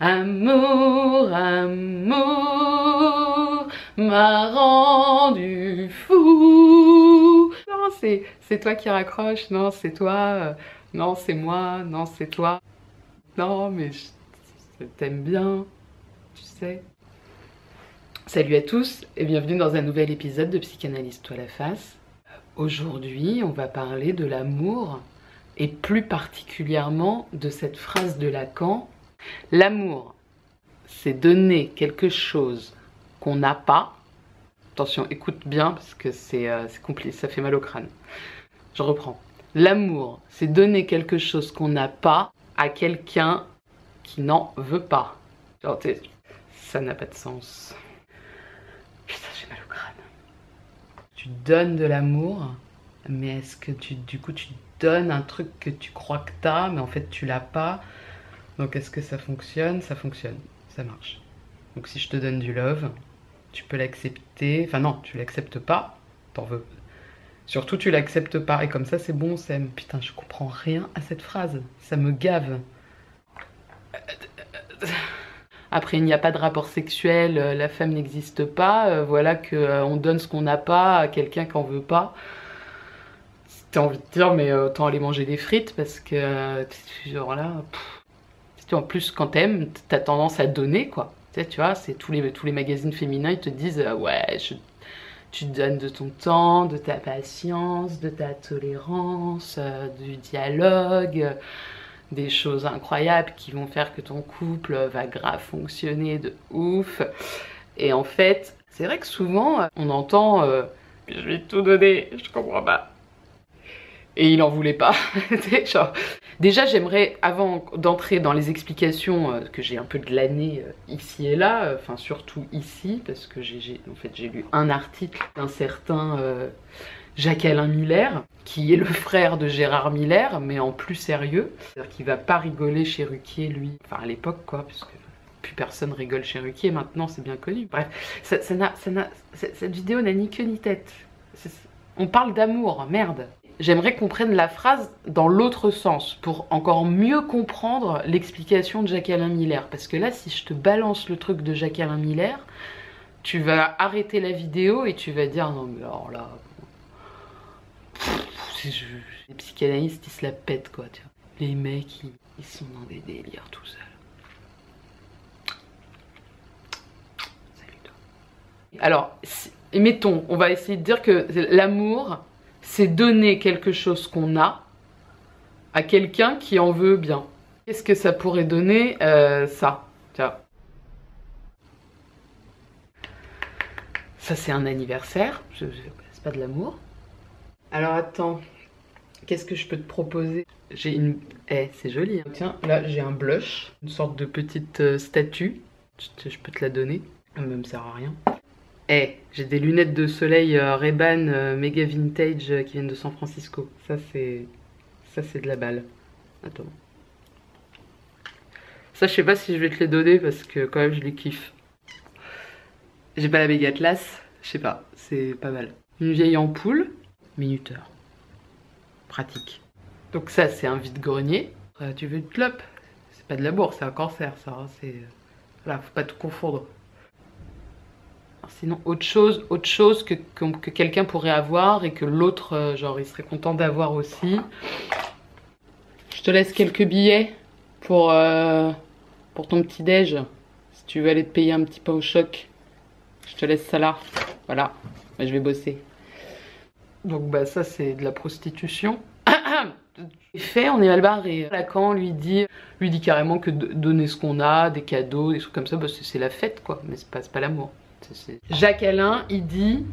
Amour, amour m'a rendu fou. Non, c'est toi qui raccroche, non, c'est toi, non, c'est moi, non, c'est toi. Non, mais je t'aime bien, tu sais. Salut à tous et bienvenue dans un nouvel épisode de Psychanalyse-toi la face. Aujourd'hui, on va parler de l'amour et plus particulièrement de cette phrase de Lacan. L'amour, c'est donner quelque chose qu'on n'a pas. Attention, écoute bien parce que c'est compliqué, ça fait mal au crâne. Je reprends. L'amour, c'est donner quelque chose qu'on n'a pas à quelqu'un qui n'en veut pas. Genre, ça n'a pas de sens. Putain, j'ai mal au crâne. Tu donnes de l'amour, mais est-ce que du coup tu donnes un truc que tu crois que t'as, mais en fait tu l'as pas. Donc est-ce que ça fonctionne? Ça fonctionne, ça marche. Donc si je te donne du love, tu peux l'accepter. Enfin non, tu l'acceptes pas, t'en veux. Surtout tu l'acceptes pas, et comme ça c'est bon, c'est... Putain, je comprends rien à cette phrase, ça me gave. Après, il n'y a pas de rapport sexuel, la femme n'existe pas, voilà qu'on donne ce qu'on n'a pas à quelqu'un qu'on veut pas. T'as envie de dire, mais autant aller manger des frites parce que, genre là, en plus quand t'aimes, t'as tendance à donner quoi. Tu vois, c'est tous les magazines féminins, ils te disent, ouais, tu donnes de ton temps, de ta patience, de ta tolérance, du dialogue, des choses incroyables qui vont faire que ton couple va grave fonctionner de ouf. Et en fait, c'est vrai que souvent, on entend je vais tout donner, je comprends pas. Et il en voulait pas. Genre... Déjà, j'aimerais, avant d'entrer dans les explications, que j'ai un peu glanées ici et là, enfin surtout ici, parce que en fait, j'ai lu un article d'un certain Jacques-Alain Miller, qui est le frère de Gérard Miller, mais en plus sérieux. C'est-à-dire qu'il va pas rigoler chez Ruquier, lui. Enfin, à l'époque, quoi, parce que plus personne rigole chez Ruquier, maintenant, c'est bien connu. Bref, cette vidéo n'a ni queue ni tête. On parle d'amour, merde. J'aimerais qu'on prenne la phrase dans l'autre sens, pour encore mieux comprendre l'explication de Jacques-Alain Miller. Parce que là, si je te balance le truc de Jacques-Alain Miller, tu vas arrêter la vidéo et tu vas dire, non mais alors là... Les psychanalystes, ils se la pètent, quoi, tu vois. Les mecs, ils sont dans des délires tout seuls. Salut toi. Alors, mettons, on va essayer de dire que l'amour, c'est donner quelque chose qu'on a à quelqu'un qui en veut bien. Qu'est-ce que ça pourrait donner, ça? Tiens. Ça, c'est un anniversaire. C'est pas de l'amour. Alors, attends. Qu'est-ce que je peux te proposer? J'ai une... c'est joli. Hein. Tiens, là, j'ai un blush. Une sorte de petite statue. Je peux te la donner. Elle me sert à rien. J'ai des lunettes de soleil Ray-Ban méga vintage qui viennent de San Francisco. Ça c'est de la balle. Attends. Ça je sais pas si je vais te les donner parce que quand même je les kiffe. J'ai pas la méga classe, je sais pas, c'est pas mal. Une vieille ampoule, minuteur. Pratique. Donc ça c'est un vide-grenier. Tu veux une clope? C'est pas de l'amour, c'est un cancer ça. Hein, c'est... Voilà, faut pas tout confondre. Sinon, autre chose que quelqu'un pourrait avoir et que l'autre, genre, il serait content d'avoir aussi. Je te laisse quelques billets pour ton petit-déj. Si tu veux aller te payer un petit pain au choc, je te laisse ça là. Voilà, moi, je vais bosser. Donc, bah, ça, c'est de la prostitution. Fait, on est mal barré. Lacan lui dit carrément que donner ce qu'on a, des cadeaux, des trucs comme ça, bah, c'est la fête, quoi. Mais c'est pas l'amour. Jacques-Alain, il dit,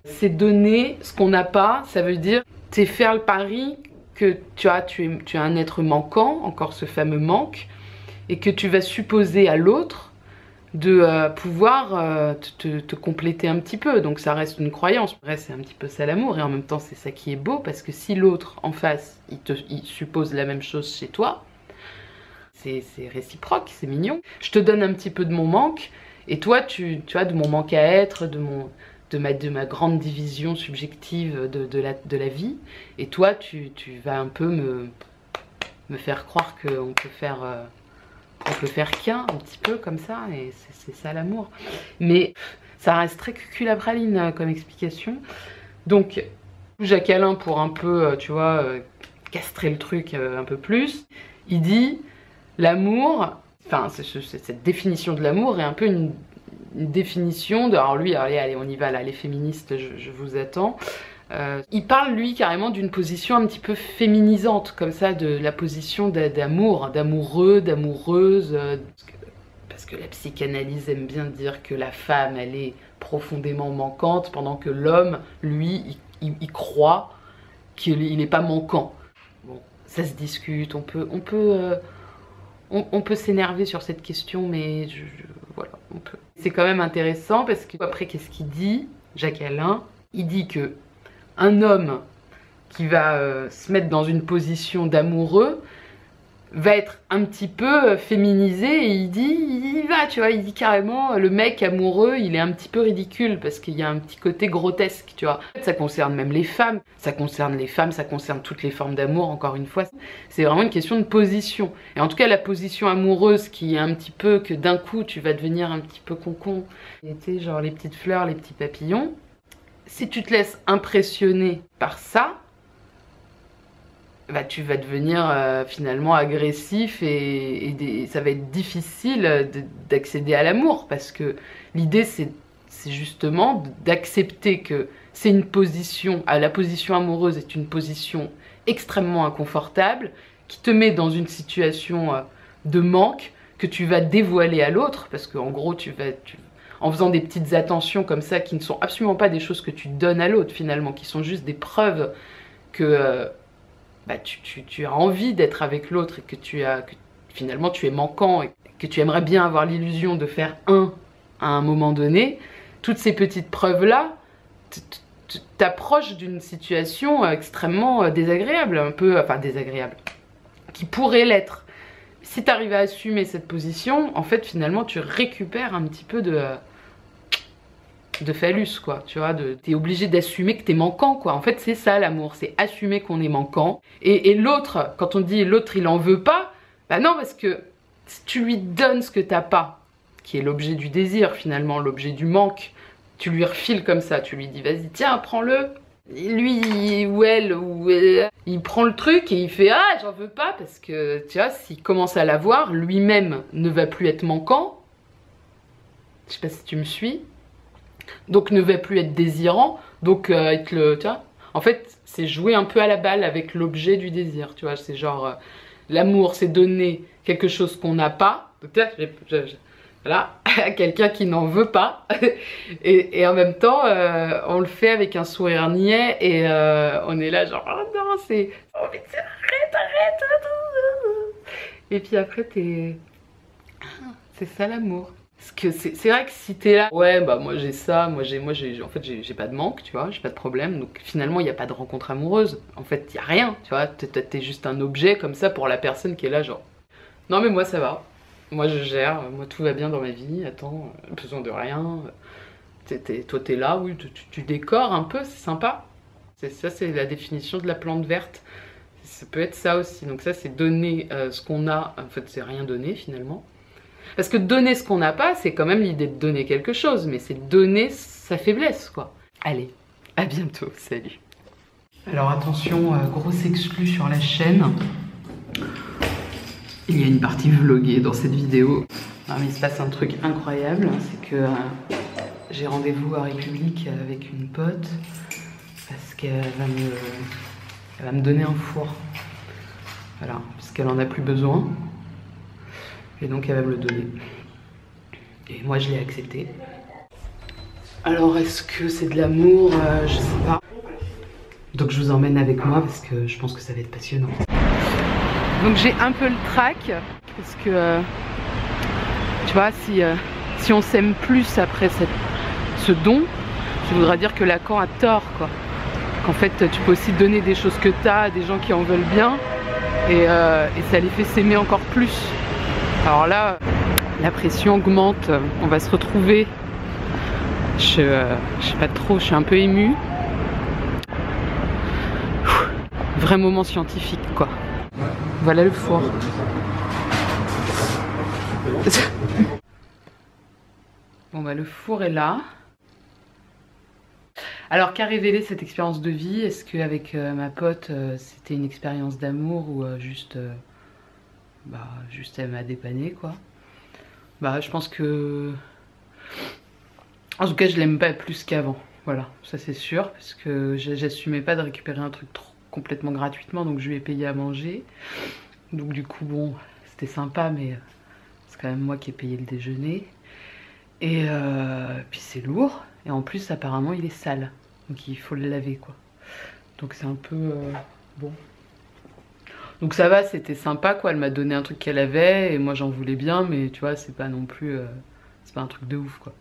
c'est donner ce qu'on n'a pas, ça veut dire, c'est faire le pari que tu es un être manquant, encore ce fameux manque, et que tu vas supposer à l'autre de pouvoir te compléter un petit peu. Donc ça reste une croyance. Après, c'est un petit peu ça l'amour, et en même temps, c'est ça qui est beau, parce que si l'autre, en face, il suppose la même chose chez toi, c'est réciproque, c'est mignon. Je te donne un petit peu de mon manque, et toi, tu vois, de mon manque à être, de ma grande division subjective de la vie. Et toi, tu vas un peu me faire croire qu'on peut faire on peut faire qu'un, un petit peu comme ça, et c'est ça l'amour. Mais ça reste très cuculapraline comme explication. Donc, Jacques Alain, pour un peu, tu vois, castrer le truc un peu plus, il dit l'amour, enfin, cette définition de l'amour est un peu une définition de. Alors, lui, allez, on y va là, les féministes, je vous attends. Il parle, lui, carrément d'une position un petit peu féminisante, comme ça, de la position d'amour, d'amoureux, d'amoureuse. Parce que la psychanalyse aime bien dire que la femme, elle est profondément manquante, pendant que l'homme, lui, il croit qu'il n'est pas manquant. Bon, ça se discute, on peut s'énerver sur cette question, mais voilà, on peut. C'est quand même intéressant parce que après, qu'est-ce qu'il dit, Jacques Alain? Il dit que un homme qui va se mettre dans une position d'amoureux va être un petit peu féminisé, et il va, tu vois, il dit carrément le mec amoureux, il est un petit peu ridicule parce qu'il y a un petit côté grotesque, tu vois. Ça concerne même les femmes, ça concerne toutes les formes d'amour, encore une fois. C'est vraiment une question de position. Et en tout cas, la position amoureuse qui est un petit peu que d'un coup tu vas devenir un petit peu concon, tu sais, genre les petites fleurs, les petits papillons. Si tu te laisses impressionner par ça, bah, tu vas devenir finalement agressif et ça va être difficile d'accéder à l'amour, parce que l'idée c'est justement d'accepter que c'est une position, la position amoureuse est une position extrêmement inconfortable qui te met dans une situation de manque que tu vas dévoiler à l'autre, parce qu'en gros en faisant des petites attentions comme ça qui ne sont absolument pas des choses que tu donnes à l'autre finalement, qui sont juste des preuves que bah, tu as envie d'être avec l'autre et que finalement tu es manquant et que tu aimerais bien avoir l'illusion de faire à un moment donné. Toutes ces petites preuves-là t'approchent d'une situation extrêmement désagréable, un peu, enfin désagréable, qui pourrait l'être. Si tu arrives à assumer cette position, en fait finalement tu récupères un petit peu de phallus, quoi, tu vois, t'es obligé d'assumer que t'es manquant, quoi. En fait, c'est ça l'amour, c'est assumer qu'on est manquant. Et l'autre, quand on dit l'autre il en veut pas, bah non, parce que si tu lui donnes ce que t'as pas, qui est l'objet du désir finalement, l'objet du manque, tu lui refiles comme ça, tu lui dis vas-y, tiens, prends-le. Lui ou elle, il prend le truc et il fait ah, j'en veux pas, parce que tu vois, s'il commence à l'avoir, lui-même ne va plus être manquant. Je sais pas si tu me suis. Donc ne va plus être désirant, donc tu vois, en fait c'est jouer un peu à la balle avec l'objet du désir, tu vois, c'est genre l'amour c'est donner quelque chose qu'on n'a pas, donc là, voilà, à quelqu'un qui n'en veut pas, et en même temps on le fait avec un sourire niais, et on est là genre oh non, c'est oh mais arrête, et puis après c'est ça l'amour. Parce que c'est vrai que si t'es là, ouais bah moi j'ai ça, en fait j'ai pas de manque, tu vois, j'ai pas de problème, donc finalement il n'y a pas de rencontre amoureuse, en fait il n'y a rien, tu vois, t'es juste un objet comme ça pour la personne qui est là genre, non mais moi ça va, moi je gère, moi tout va bien dans ma vie, attends, besoin de rien, toi t'es là, oui, tu décores un peu, c'est sympa, ça c'est la définition de la plante verte, ça peut être ça aussi, donc ça c'est donner ce qu'on a, en fait c'est rien donner finalement. Parce que donner ce qu'on n'a pas, c'est quand même l'idée de donner quelque chose, mais c'est donner sa faiblesse, quoi. Allez, à bientôt, salut. Alors attention, grosse exclue sur la chaîne. Il y a une partie vloguée dans cette vidéo. Non, mais il se passe un truc incroyable, c'est que j'ai rendez-vous à République avec une pote, parce qu'elle va me donner un four. Voilà, parce qu'elle en a plus besoin. Et donc elle va me le donner. Et moi je l'ai accepté. Alors est-ce que c'est de l'amour? Je sais pas. Donc je vous emmène avec moi parce que je pense que ça va être passionnant. Donc j'ai un peu le trac. Parce que tu vois, si on s'aime plus après ce don, ça voudra dire que Lacan a tort, quoi. Qu'en fait tu peux aussi donner des choses que t'as à des gens qui en veulent bien. Et ça les fait s'aimer encore plus. Alors là, la pression augmente, on va se retrouver, je sais pas trop, je suis un peu émue. Vrai moment scientifique, quoi. Voilà le four. Bon bah le four est là. Alors qu'a révélé cette expérience de vie? Est-ce qu'avec ma pote c'était une expérience d'amour ou juste elle m'a dépanné quoi? Bah je pense que... En tout cas je l'aime pas plus qu'avant. Voilà, ça c'est sûr, parce que j'assumais pas de récupérer un truc complètement gratuitement, donc je lui ai payé à manger. Donc du coup bon, c'était sympa, mais c'est quand même moi qui ai payé le déjeuner. Et puis c'est lourd, et en plus apparemment il est sale, donc il faut le laver quoi. Donc c'est un peu bon. Donc ça va, c'était sympa quoi, elle m'a donné un truc qu'elle avait, et moi j'en voulais bien, mais tu vois c'est pas non plus, c'est pas un truc de ouf quoi.